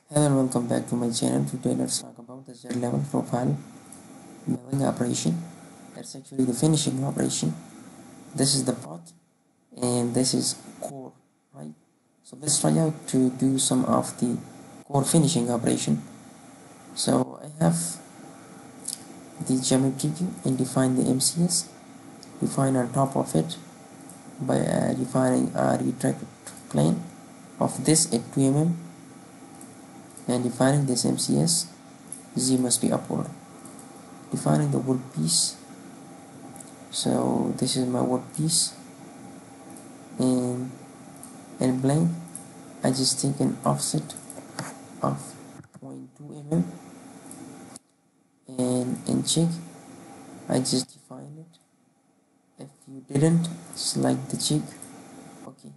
Hello and welcome back to my channel. Today let's talk about the Z level profile milling operation. That's actually the finishing operation. This is the pot and this is core, right? So let's try out to do some of the core finishing operation. So I have the geometry view and define the MCS. Define on top of it by defining a retract plane of this at 2 mm and defining this MCS. Z must be upward. Defining the workpiece. So this is my workpiece, and in plane I just take an offset of 0.2 mm, and in jig I just define it. If you didn't, select the jig. Okay,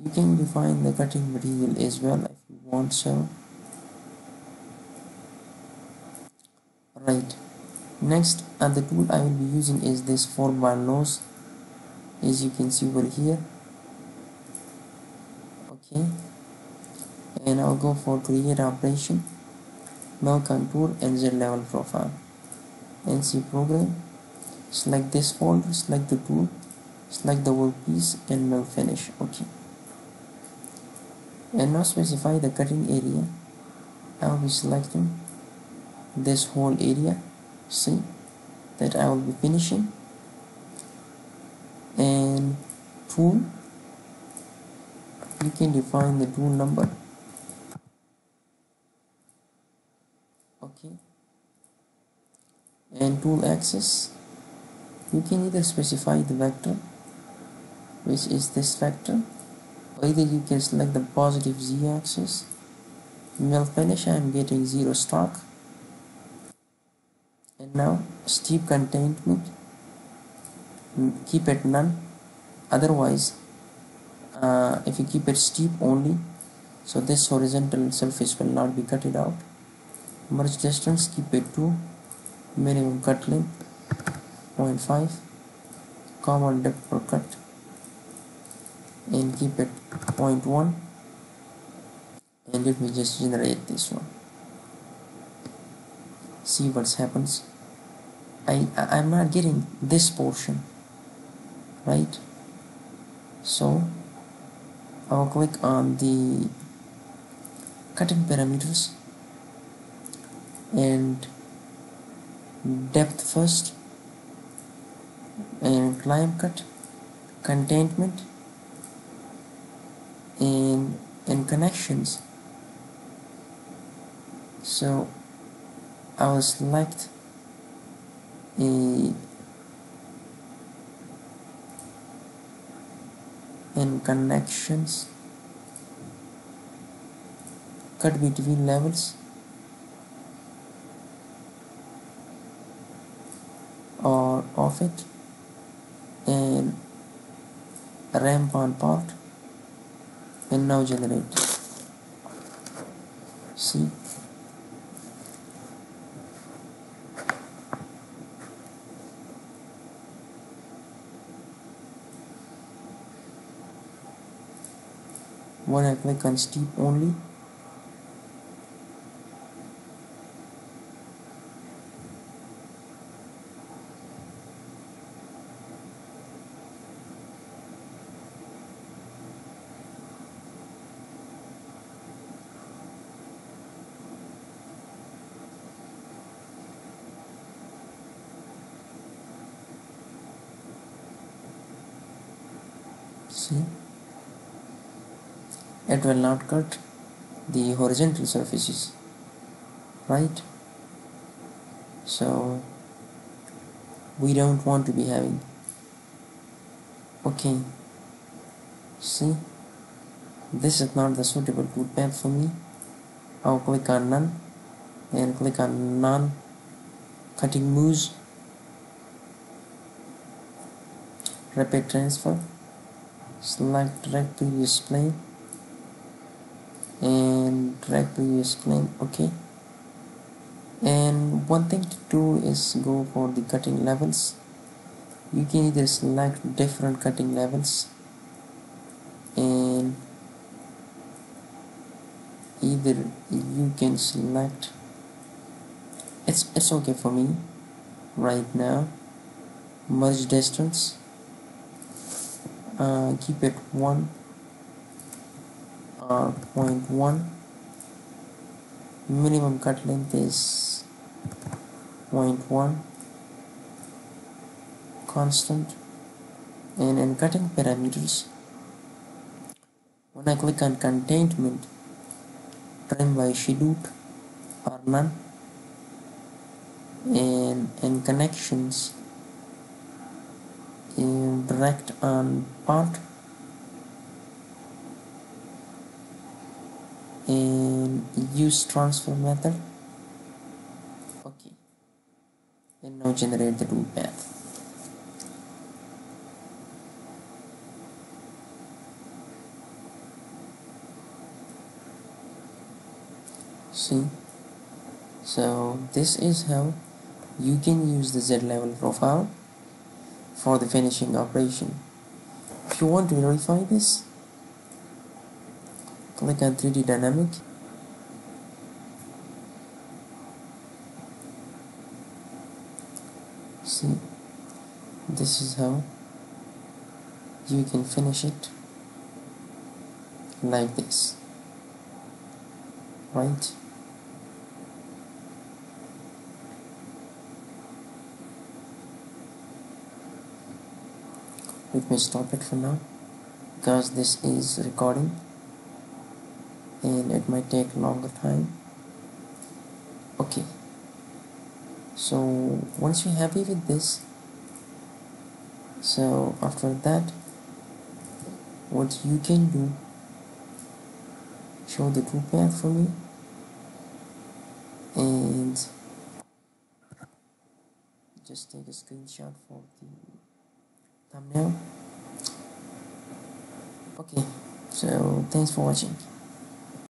you can define the cutting material as well if you want so. Right, next the tool I will be using is this 4-bar nose, as you can see over here. Okay, and I'll go for create operation, mill contour and Z level profile. NC program, select this folder, select the tool, select the workpiece and mill finish. Okay, and now specify the cutting area. I will be selecting this whole area, see, that I will be finishing, and tool, you can define the tool number. Okay, and tool axis, you can either specify the vector, which is this vector, or either you can select the positive Z axis. Mill finish, I am getting 0 stock. And now steep containment, keep it none. Otherwise if you keep it steep only, so this horizontal surface will not be cut it out. Merge distance, keep it 2. Minimum cut length 0.5. Common depth per cut, and keep it 0.1. and let me just generate this one. See what happens. I'm not getting this portion, right? So I'll click on the cutting parameters and depth first, and climb cut, containment, and connections. So I will select a in connections, cut between levels, or off it, and ramp on part, and now generate. See, when I click on steep only, see, it will not cut the horizontal surfaces, right? So we don't want to be having. Okay, see, this is not the suitable tool path for me. I'll click on none and click on non cutting moves, rapid transfer, select drag previous plane and drag previous plane. Okay, and one thing to do is go for the cutting levels. You can either select different cutting levels and either either you can select, it's okay for me right now, merge distance, keep it 1 or 0.1, minimum cut length is 0.1, constant. And in cutting parameters, when I click on containment, trim by scheduled or none, and in connections, in direct on part, and use transfer method. Okay, and now generate the tool path. See, so this is how you can use the Z level profile for the finishing operation. If you want to verify this, click on 3D dynamic, see, this is how you can finish it like this, right? Let me stop it for now because this is recording and it might take longer time. Okay, so once you're happy with this, so after that, what you can do, show the true path for me and just take a screenshot for the thumbnail. Okay, so thanks for watching.